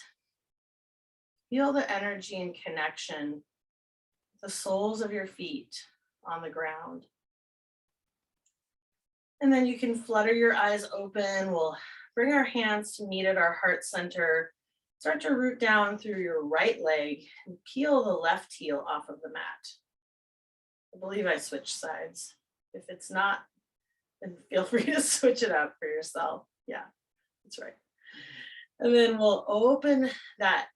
Feel the energy and connection with the soles of your feet on the ground. And then you can flutter your eyes open. We'll bring our hands to meet at our heart center. Start to root down through your right leg and peel the left heel off of the mat. I believe I switched sides. If it's not, then feel free to switch it up for yourself. Yeah, that's right. And then we'll open that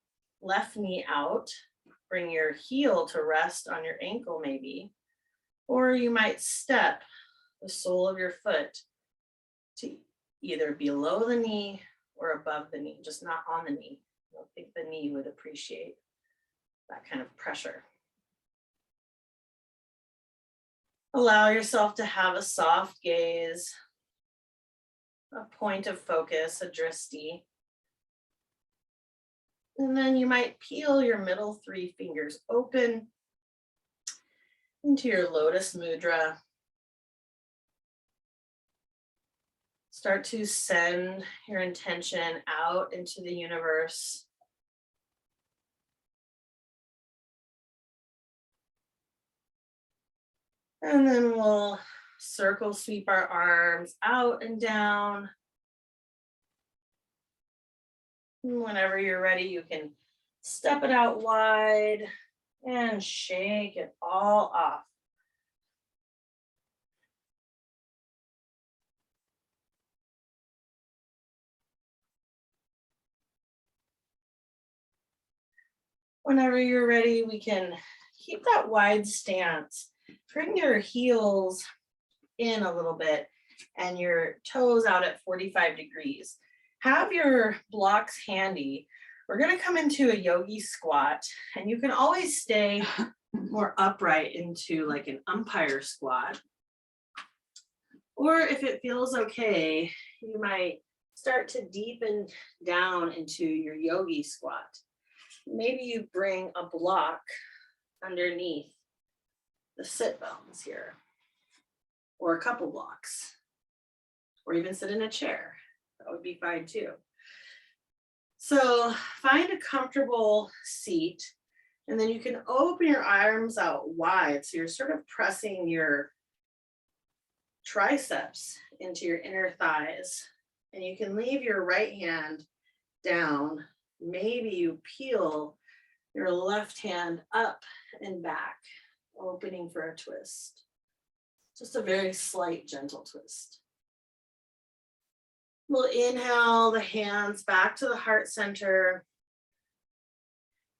left knee out. Bring your heel to rest on your ankle maybe. Or you might step the sole of your foot to either below the knee or above the knee, just not on the knee. I don't think the knee would appreciate that kind of pressure. Allow yourself to have a soft gaze, a point of focus, a drishti. And then you might peel your middle three fingers open into your lotus mudra. Start to send your intention out into the universe. And then we'll circle sweep our arms out and down. And whenever you're ready, you can step it out wide and shake it all off. Whenever you're ready, we can keep that wide stance. Bring your heels in a little bit and your toes out at 45 degrees. Have your blocks handy. We're going to come into a yogi squat, and you can always stay more upright into like an umpire squat. Or if it feels okay, you might start to deepen down into your yogi squat. Maybe you bring a block underneath the sit bones here, or a couple blocks, or even sit in a chair. That would be fine too. So find a comfortable seat, and then you can open your arms out wide. So you're sort of pressing your triceps into your inner thighs, and you can leave your right hand down. Maybe you peel your left hand up and back, opening for a twist. Just a very slight, gentle twist. We'll inhale the hands back to the heart center.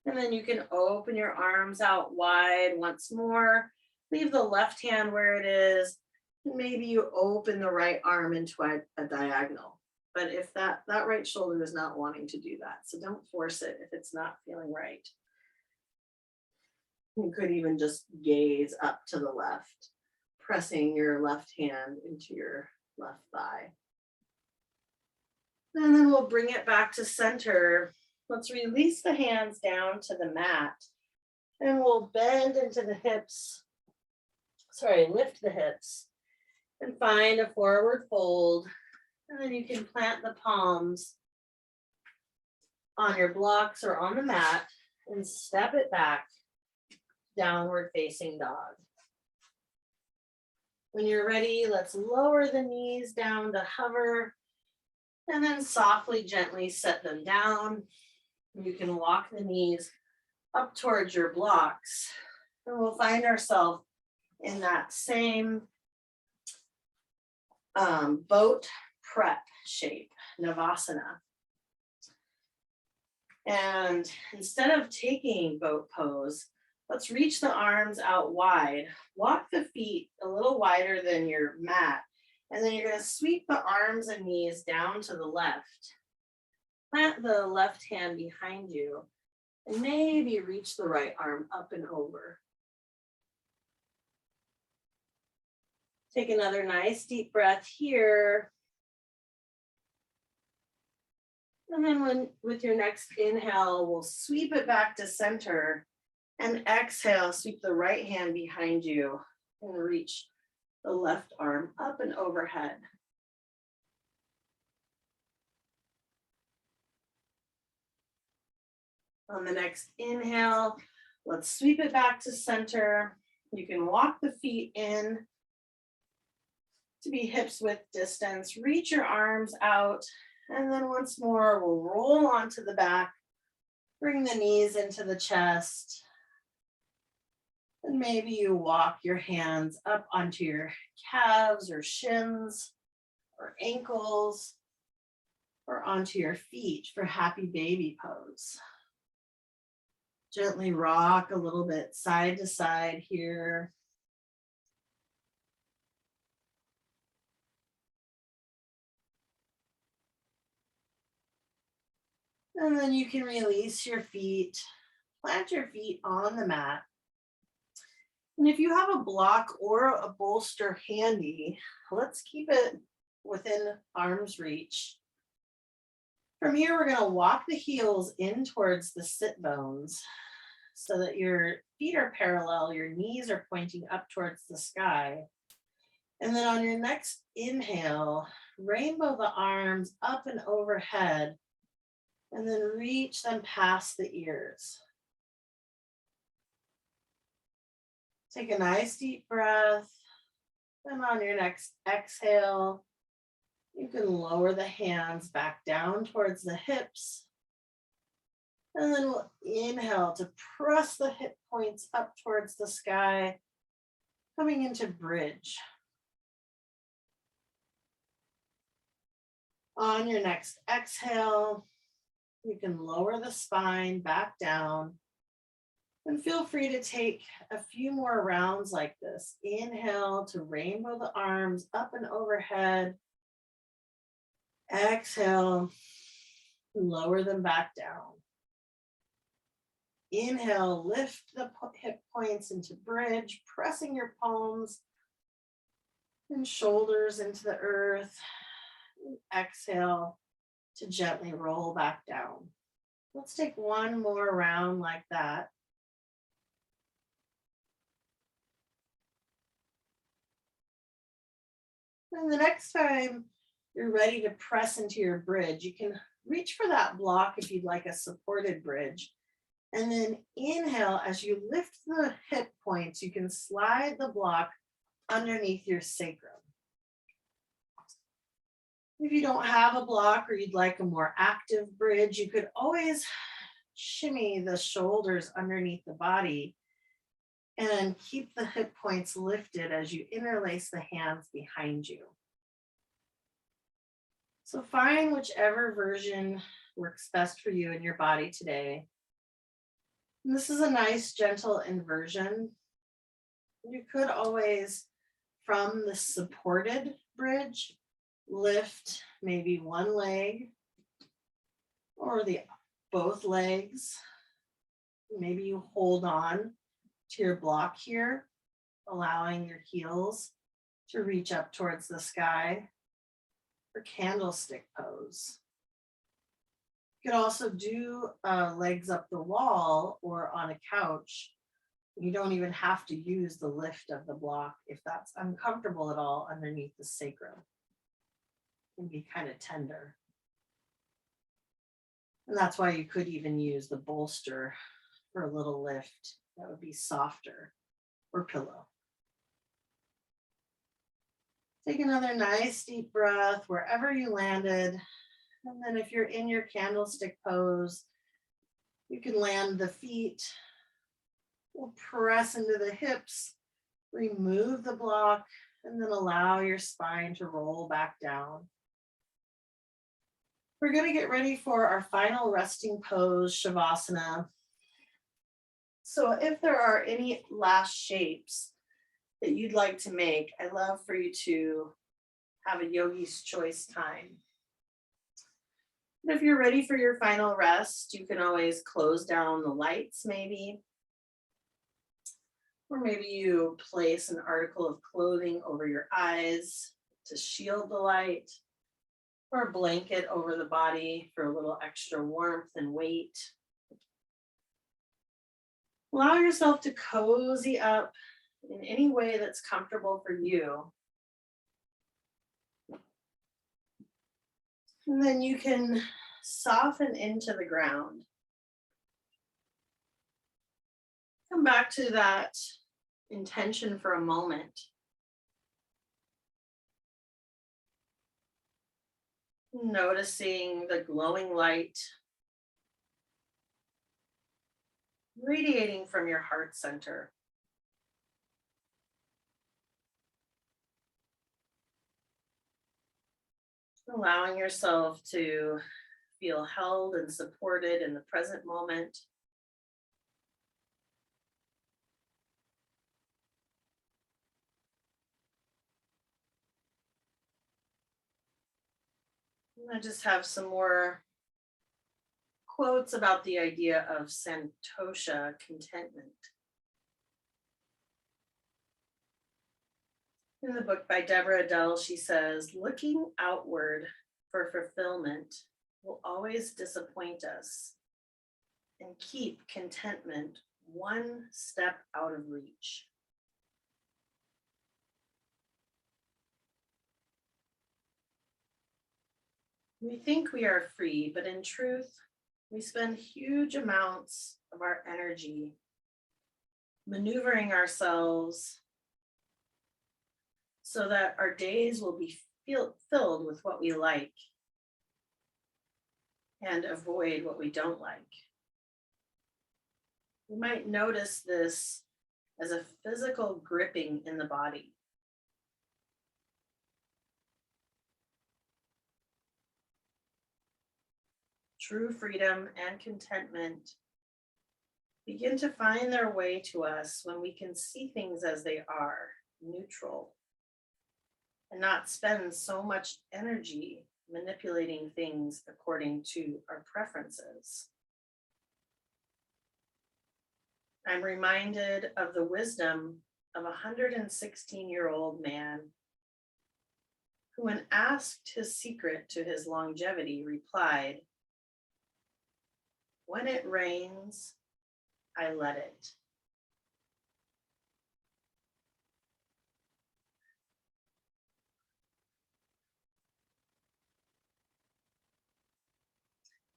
And then you can open your arms out wide once more. Leave the left hand where it is. And maybe you open the right arm into a diagonal. But if that right shoulder is not wanting to do that, so don't force it if it's not feeling right. You could even just gaze up to the left, pressing your left hand into your left thigh. And then we'll bring it back to center. Let's release the hands down to the mat, and we'll bend into the hips. Lift the hips and find a forward fold. And then you can plant the palms on your blocks or on the mat and step it back, downward facing dog. When you're ready, let's lower the knees down to hover, and then softly, gently set them down. You can walk the knees up towards your blocks, and we'll find ourselves in that same boat prep shape, Navasana. And instead of taking boat pose, let's reach the arms out wide. Walk the feet a little wider than your mat. And then you're going to sweep the arms and knees down to the left. Plant the left hand behind you. And maybe reach the right arm up and over. Take another nice deep breath here. And then with your next inhale, we'll sweep it back to center, and exhale, sweep the right hand behind you and reach the left arm up and overhead. On the next inhale, let's sweep it back to center. You can walk the feet in to be hips width distance. Reach your arms out. And then once more, we'll roll onto the back. Bring the knees into the chest. And maybe you walk your hands up onto your calves or shins or ankles or onto your feet for happy baby pose. Gently rock a little bit side to side here. And then you can release your feet, plant your feet on the mat. And if you have a block or a bolster handy, let's keep it within arm's reach. From here, we're going to walk the heels in towards the sit bones so that your feet are parallel, your knees are pointing up towards the sky. And then on your next inhale, rainbow the arms up and overhead, and then reach them past the ears. Take a nice deep breath. And on your next exhale, you can lower the hands back down towards the hips. And then we'll inhale to press the hip points up towards the sky, coming into bridge. On your next exhale, you can lower the spine back down. And feel free to take a few more rounds like this. Inhale to rainbow the arms up and overhead. Exhale, lower them back down. Inhale, lift the hip points into bridge, pressing your palms and shoulders into the earth. Exhale to gently roll back down. Let's take one more round like that. And the next time you're ready to press into your bridge, you can reach for that block if you'd like a supported bridge. And then inhale, as you lift the hip points, you can slide the block underneath your sacrum. If you don't have a block or you'd like a more active bridge, you could always shimmy the shoulders underneath the body and keep the hip points lifted as you interlace the hands behind you. So find whichever version works best for you and your body today. And this is a nice, gentle inversion. You could always, from the supported bridge, lift maybe one leg or both legs. Maybe you hold on to your block here, allowing your heels to reach up towards the sky for candlestick pose. You could also do legs up the wall or on a couch. You don't even have to use the lift of the block if that's uncomfortable at all underneath the sacrum. It can be kind of tender. And that's why you could even use the bolster for a little lift that would be softer, or pillow. Take another nice deep breath wherever you landed. And then if you're in your candlestick pose, you can land the feet. We'll press into the hips, remove the block, and then allow your spine to roll back down. We're going to get ready for our final resting pose, Shavasana. So if there are any last shapes that you'd like to make, I'd love for you to have a yogi's choice time. And if you're ready for your final rest, you can always close down the lights maybe. Or maybe you place an article of clothing over your eyes to shield the light. or a blanket over the body for a little extra warmth and weight. Allow yourself to cozy up in any way that's comfortable for you. And then you can soften into the ground. Come back to that intention for a moment. Noticing the glowing light radiating from your heart center. Allowing yourself to feel held and supported in the present moment. I just have some more quotes about the idea of Santosha contentment. In the book by Deborah Adele, she says, looking outward for fulfillment will always disappoint us and keep contentment one step out of reach. We think we are free, but in truth, we spend huge amounts of our energy maneuvering ourselves so that our days will be filled with what we like and avoid what we don't like. You might notice this as a physical gripping in the body. True freedom and contentment begin to find their way to us when we can see things as they are, neutral, and not spend so much energy manipulating things according to our preferences. I'm reminded of the wisdom of a 116-year-old man who, when asked his secret to his longevity, replied, "When it rains, I let it."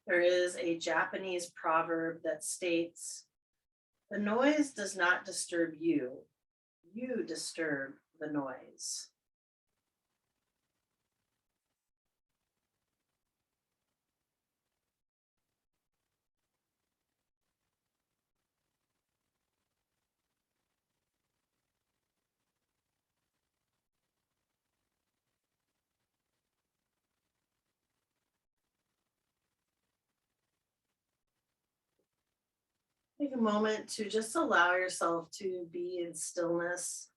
There is a Japanese proverb that states, "The noise does not disturb you, you disturb the noise." Take a moment to just allow yourself to be in stillness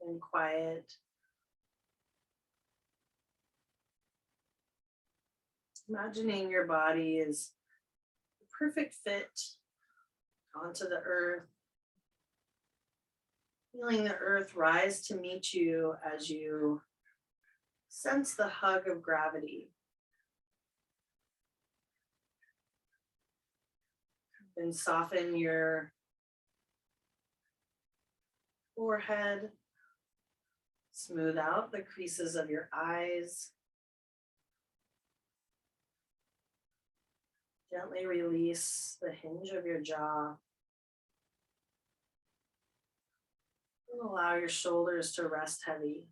and quiet. Imagining your body is a perfect fit onto the earth. Feeling the earth rise to meet you as you sense the hug of gravity. And soften your forehead. Smooth out the creases of your eyes. Gently release the hinge of your jaw. And allow your shoulders to rest heavy.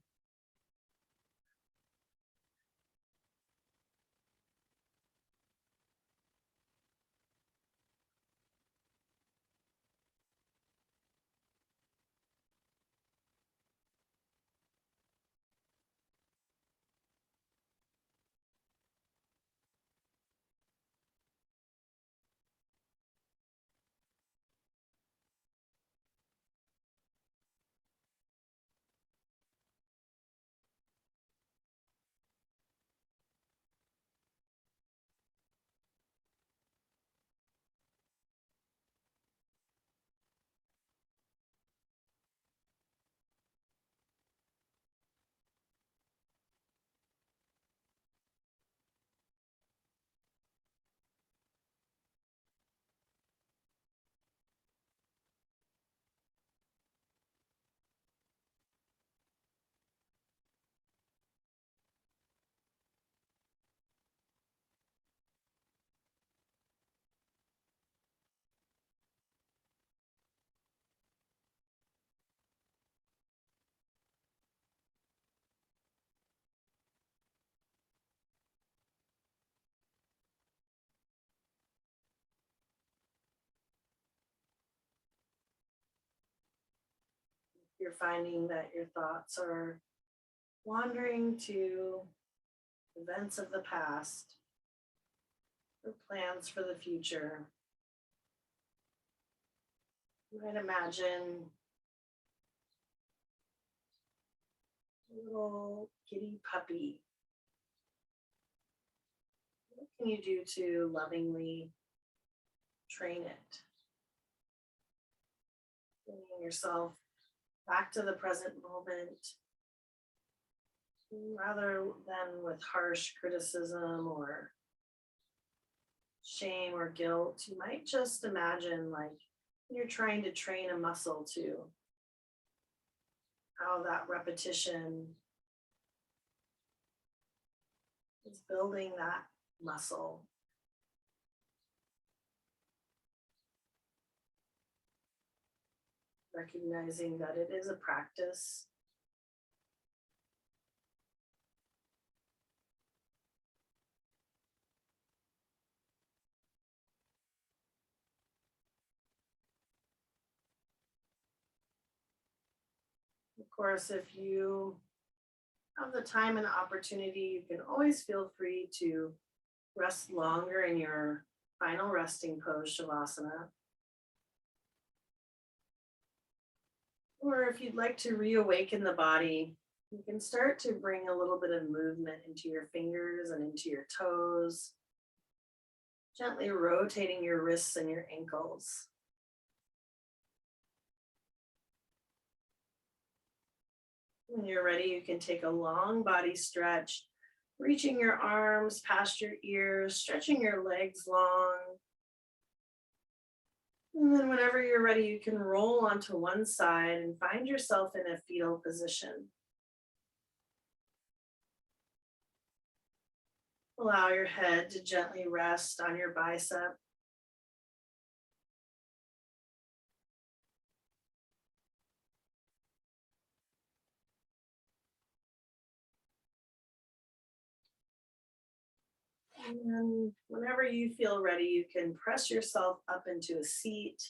you're finding that your thoughts are wandering to events of the past or plans for the future, you might imagine a little kitty puppy. What can you do to lovingly train it? Bringing yourself back to the present moment rather than with harsh criticism or shame or guilt. You might just imagine like you're trying to train a muscle to how that repetition is building that muscle. Recognizing that it is a practice. Of course, if you have the time and opportunity, you can always feel free to rest longer in your final resting pose, Shavasana. Or if you'd like to reawaken the body, you can start to bring a little bit of movement into your fingers and into your toes, gently rotating your wrists and your ankles. When you're ready, you can take a long body stretch, reaching your arms past your ears, stretching your legs long. And then whenever you're ready, you can roll onto one side and find yourself in a fetal position. Allow your head to gently rest on your bicep. And whenever you feel ready, you can press yourself up into a seat.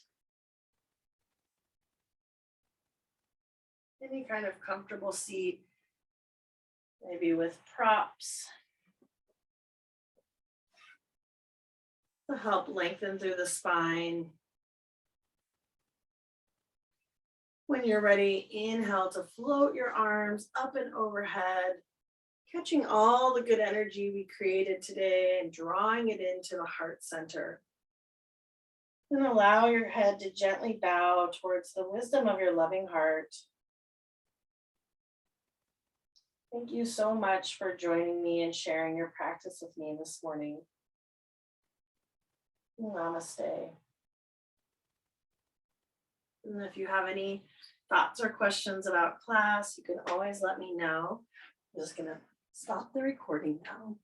Any kind of comfortable seat, maybe with props to help lengthen through the spine. When you're ready, inhale to float your arms up and overhead, catching all the good energy we created today and drawing it into the heart center. And allow your head to gently bow towards the wisdom of your loving heart. Thank you so much for joining me and sharing your practice with me this morning. Namaste. And if you have any thoughts or questions about class, you can always let me know. I'm just going to stop the recording now.